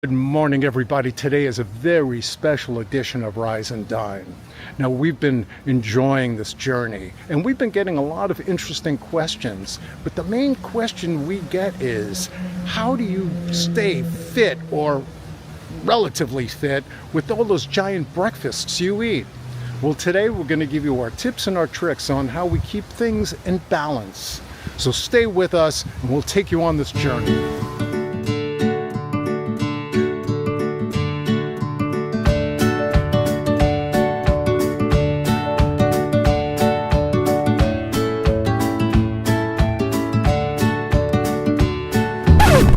Good morning, everybody. Today is a very special edition of Rise and Dine. Now, we've been enjoying this journey and we've been getting a lot of interesting questions, but the main question we get is, how do you stay fit or relatively fit with all those giant breakfasts you eat? Well, today we're going to give you our tips and our tricks on how we keep things in balance. So stay with us and we'll take you on this journey.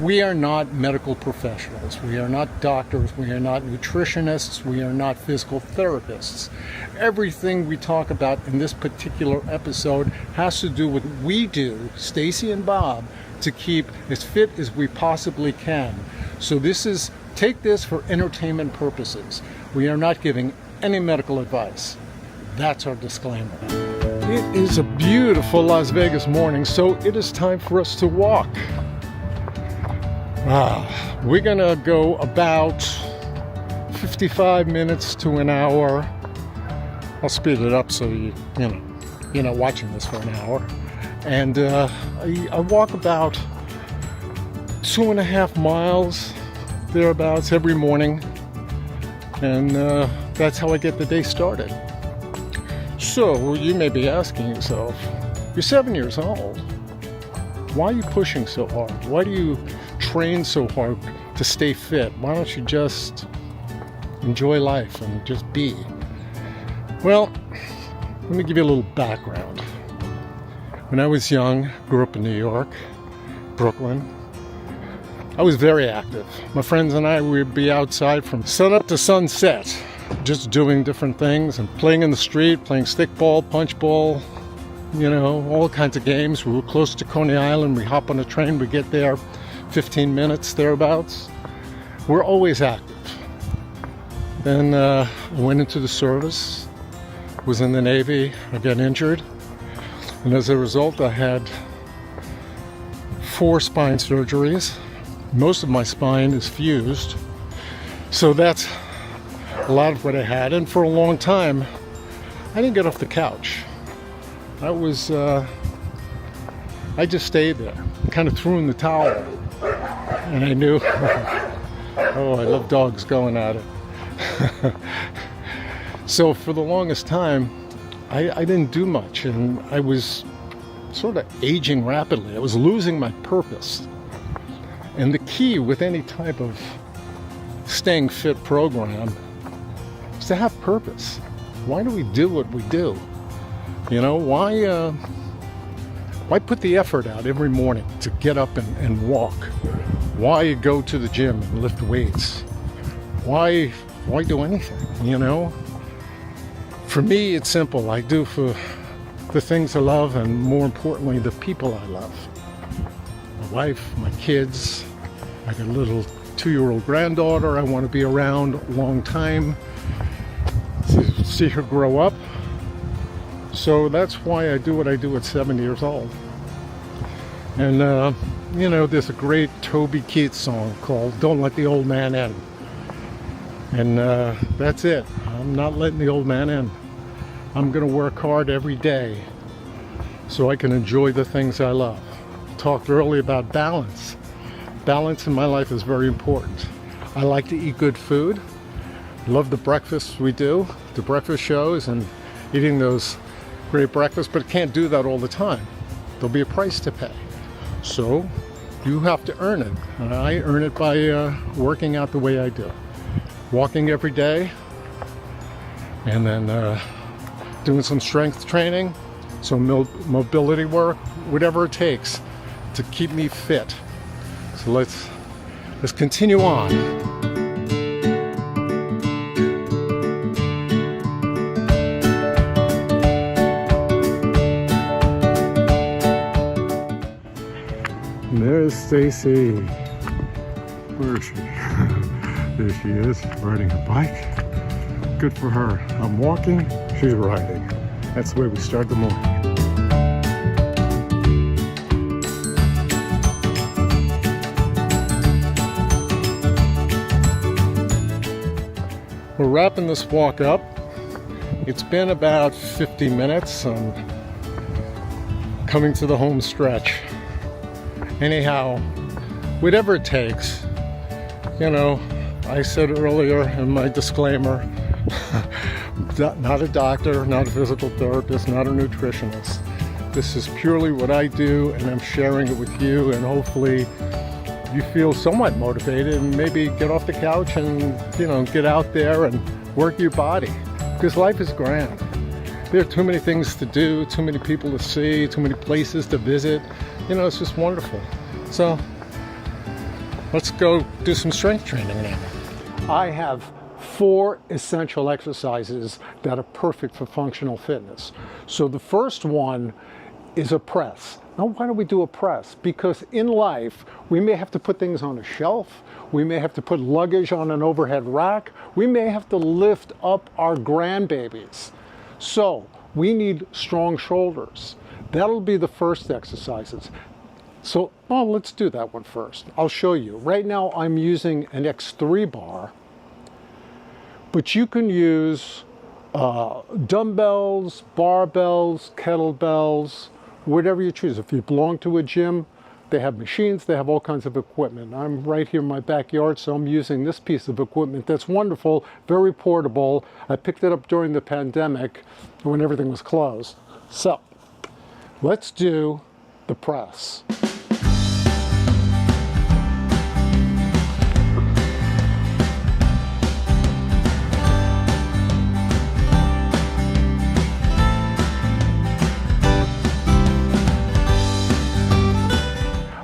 We are not medical professionals. We are not doctors. We are not nutritionists. We are not physical therapists. Everything we talk about in this particular episode has to do with what we do, Stacy and Bob, to keep as fit as we possibly can. So take this for entertainment purposes. We are not giving any medical advice. That's our disclaimer. It is a beautiful Las Vegas morning, so it is time for us to walk. We're gonna go about 55 minutes to an hour. I'll speed it up so you're not watching this for an hour. And I walk about 2.5 miles thereabouts every morning, and that's how I get the day started. So you may be asking yourself, you're 7 years old. Why are you pushing so hard? Why do you train so hard to stay fit? Why don't you just enjoy life and just be? Well, let me give you a little background. When I was young, grew up in New York, Brooklyn, I was very active. My friends and I would be outside from sunup to sunset, just doing different things and playing in the street, playing stickball, punchball, all kinds of games. We were close to Coney Island. We hop on a train, we get there 15 minutes thereabouts. We're always active. Then I went into the service, was in the Navy. I got injured, and as a result I had 4 spine surgeries. Most of my spine is fused, so that's a lot of what I had. And for a long time I didn't get off the couch. I just stayed there, kind of threw in the towel. And I knew, I love dogs going at it. So for the longest time, I didn't do much, and I was sort of aging rapidly. I was losing my purpose. And the key with any type of staying fit program is to have purpose. Why do we do what we do? Why put the effort out every morning to get up and walk? Why go to the gym and lift weights? Why do anything, For me, it's simple. I do for the things I love, and more importantly, the people I love. My wife, my kids. I got a little 2-year-old granddaughter I want to be around a long time to see her grow up. So that's why I do what I do at 7 years old. And, there's a great Toby Keith song called Don't Let the Old Man In. And that's it. I'm not letting the old man in. I'm going to work hard every day so I can enjoy the things I love. Talked earlier about balance. Balance in my life is very important. I like to eat good food. Love the breakfasts we do, the breakfast shows, and eating those great breakfast, but can't do that all the time. There'll be a price to pay. So you have to earn it. And I earn it by working out the way I do. Walking every day, and then doing some strength training, some mobility work, whatever it takes to keep me fit. So let's continue on. There's Stacy. Where is she? There she is, riding her bike. Good for her. I'm walking, she's riding. That's the way we start the morning. We're wrapping this walk up. It's been about 50 minutes. I'm coming to the home stretch. Anyhow, whatever it takes, you know, I said earlier in my disclaimer, not a doctor, not a physical therapist, not a nutritionist. This is purely what I do, and I'm sharing it with you, and hopefully you feel somewhat motivated and maybe get off the couch and, you know, get out there and work your body, because life is grand. There are too many things to do, too many people to see, too many places to visit. You know, it's just wonderful. So let's go do some strength training now. I have 4 essential exercises that are perfect for functional fitness. So the first one is a press. Now, why do we do a press? Because in life, we may have to put things on a shelf. We may have to put luggage on an overhead rack. We may have to lift up our grandbabies. So we need strong shoulders. That'll be the first exercises. So, let's do that one first. I'll show you. Right now, I'm using an X3 bar, but you can use dumbbells, barbells, kettlebells, whatever you choose. If you belong to a gym, they have machines, they have all kinds of equipment. I'm right here in my backyard, so I'm using this piece of equipment that's wonderful, very portable. I picked it up during the pandemic when everything was closed. So, let's do the press.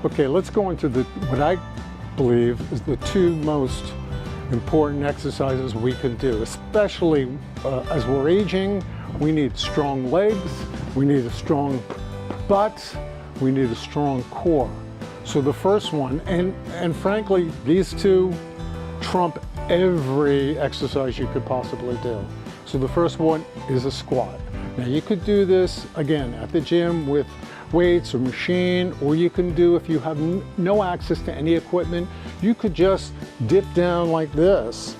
Okay, let's go into what I believe is the 2 most important exercises we can do, especially as we're aging. We need strong legs, we need a strong butt, we need a strong core. So the first one, and frankly, these 2 trump every exercise you could possibly do. So the first one is a squat. Now you could do this, again, at the gym with weights or machine, or you can do, if you have no access to any equipment, you could just dip down like this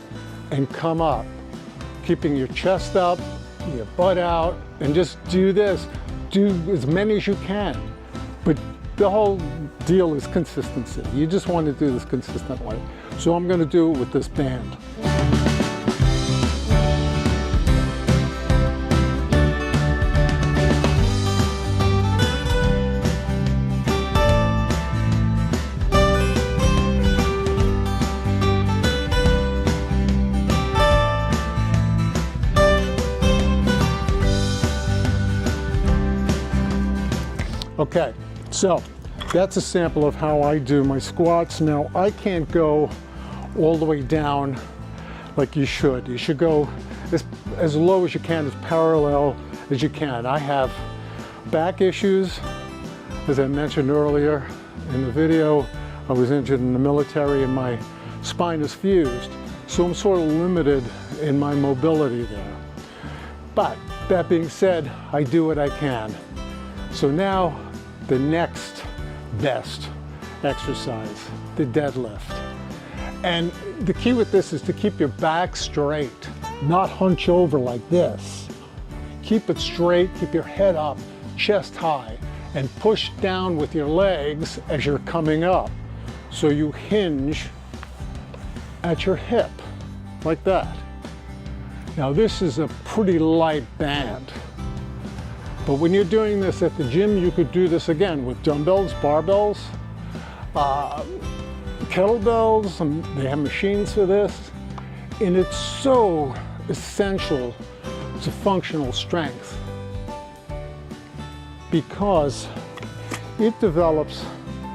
and come up, keeping your chest up, your butt out, and just do this. Do as many as you can. But the whole deal is consistency. You just want to do this consistently. So I'm going to do it with this band. Okay, so that's a sample of how I do my squats. Now, I can't go all the way down like you should. You should go as low as you can, as parallel as you can. I have back issues. As I mentioned earlier in the video, I was injured in the military and my spine is fused. So I'm sort of limited in my mobility there. But that being said, I do what I can. So now, the next best exercise, the deadlift. And the key with this is to keep your back straight, not hunch over like this. Keep it straight, keep your head up, chest high, and push down with your legs as you're coming up. So you hinge at your hip, like that. Now this is a pretty light band. But when you're doing this at the gym, you could do this again with dumbbells, barbells, kettlebells, and they have machines for this. And it's so essential to functional strength because it develops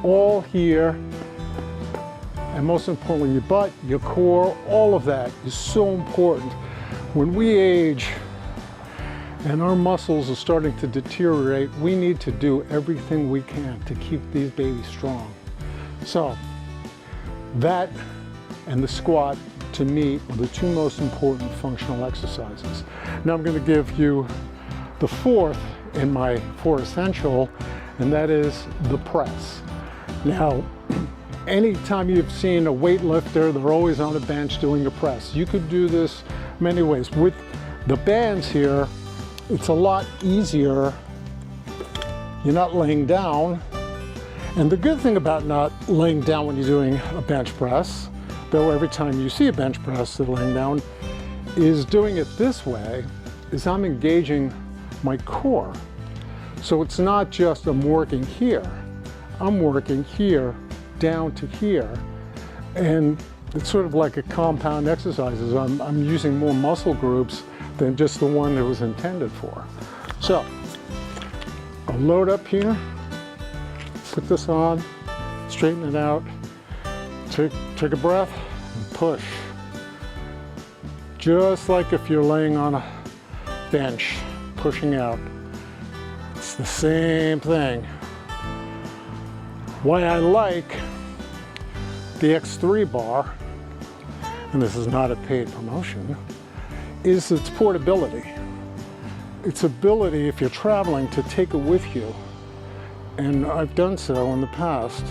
all here, and most importantly, your butt, your core, all of that is so important. When we age, and our muscles are starting to deteriorate, we need to do everything we can to keep these babies strong. So that and the squat, to me, are the 2 most important functional exercises. Now I'm going to give you the 4th in my 4 essential, and that is the press. Now, anytime you've seen a weightlifter, they're always on a bench doing a press. You could do this many ways. With the bands here, it's a lot easier. You're not laying down. And the good thing about not laying down when you're doing a bench press, though every time you see a bench press they're laying down, is doing it this way, is I'm engaging my core. So it's not just I'm working here, I'm working here down to here. And it's sort of like a compound exercises. I'm using more muscle groups than just the one that was intended for. So I'll load up here, put this on, straighten it out, take a breath, and push. Just like if you're laying on a bench, pushing out. It's the same thing. Why I like the X3 bar, and this is not a paid promotion, is its portability. Its ability, if you're traveling, to take it with you. And I've done so in the past.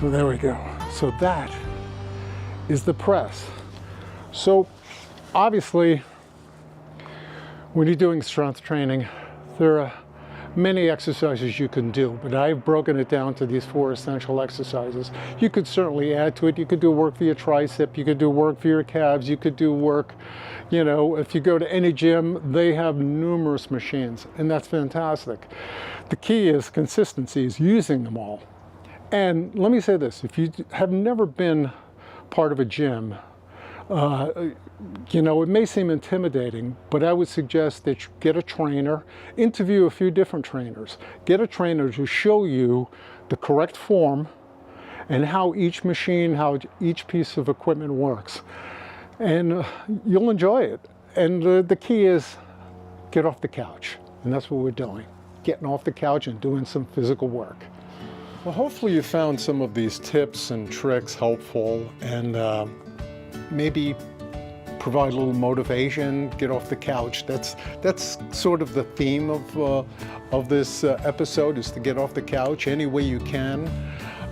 So there we go. So that is the press. So obviously, when you're doing strength training, there are many exercises you can do, but I've broken it down to these 4 essential exercises. You could certainly add to it. You could do work for your tricep, you could do work for your calves, you could do work, you know, if you go to any gym, they have numerous machines, and that's fantastic. The key is consistency, is using them all. And let me say this, if you have never been part of a gym, you know, it may seem intimidating, but I would suggest that you get a trainer, interview a few different trainers, get a trainer to show you the correct form and how each machine, how each piece of equipment works. And you'll enjoy it. And the key is get off the couch. And that's what we're doing, getting off the couch and doing some physical work. Well, hopefully you found some of these tips and tricks helpful, and maybe provide a little motivation, get off the couch. That's sort of the theme of this episode, is to get off the couch any way you can.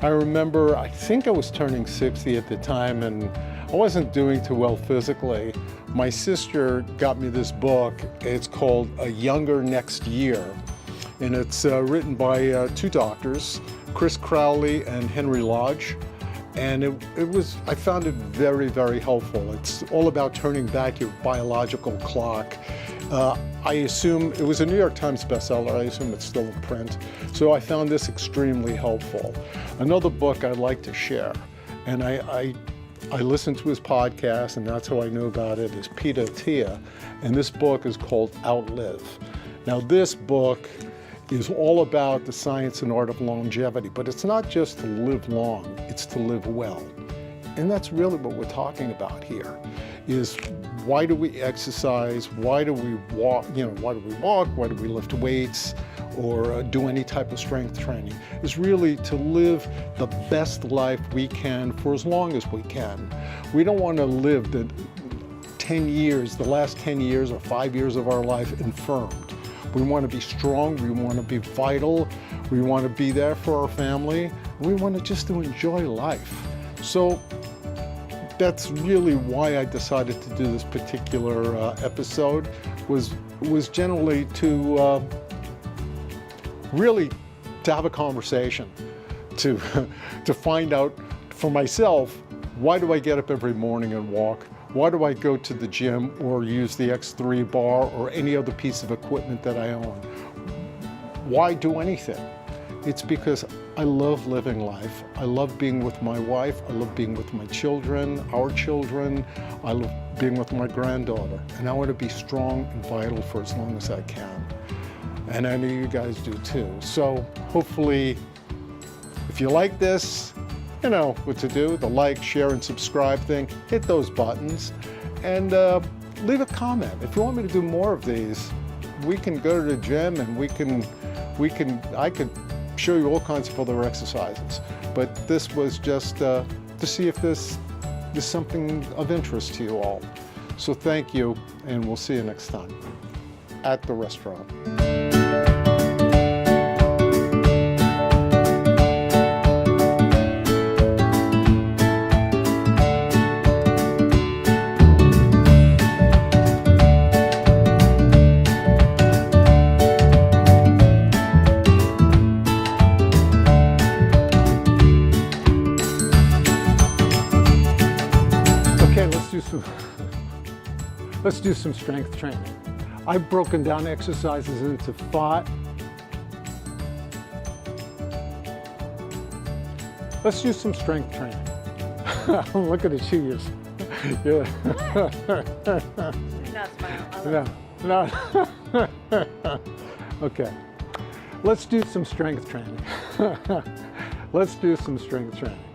I remember, I think I was turning 60 at the time, and I wasn't doing too well physically. My sister got me this book. It's called A Younger Next Year, and it's written by 2 doctors, Chris Crowley and Henry Lodge. And I found it very, very helpful. It's all about turning back your biological clock. I assume it was a New York Times bestseller. I assume it's still in print. So I found this extremely helpful. Another book I'd like to share, and I listened to his podcast, and that's how I knew about it, is Peter Attia. And this book is called Outlive. Now this book is all about the science and art of longevity, but it's not just to live long, it's to live well. And that's really what we're talking about here, is why do we exercise, why do we walk, why do we lift weights, or do any type of strength training, is really to live the best life we can for as long as we can. We don't want to live the 10 years, the last 10 years or 5 years of our life infirmed. We want to be strong, we want to be vital, we want to be there for our family, we want to just to enjoy life. So that's really why I decided to do this particular episode, was generally to really to have a conversation, to find out for myself, why do I get up every morning and walk? Why do I go to the gym or use the X3 bar or any other piece of equipment that I own? Why do anything? It's because I love living life. I love being with my wife. I love being with my children, our children. I love being with my granddaughter. And I want to be strong and vital for as long as I can. And I know you guys do too. So hopefully, if you like this, you know what to do, the like, share, and subscribe thing. Hit those buttons and leave a comment. If you want me to do more of these, we can go to the gym and I could show you all kinds of other exercises. But this was just to see if this is something of interest to you all. So thank you, and we'll see you next time at the restaurant. do some strength training. I've broken down exercises into 5. Let's do some strength training. I'm looking at you. Yeah. Not smile. No. Okay. Let's do some strength training. Let's do some strength training.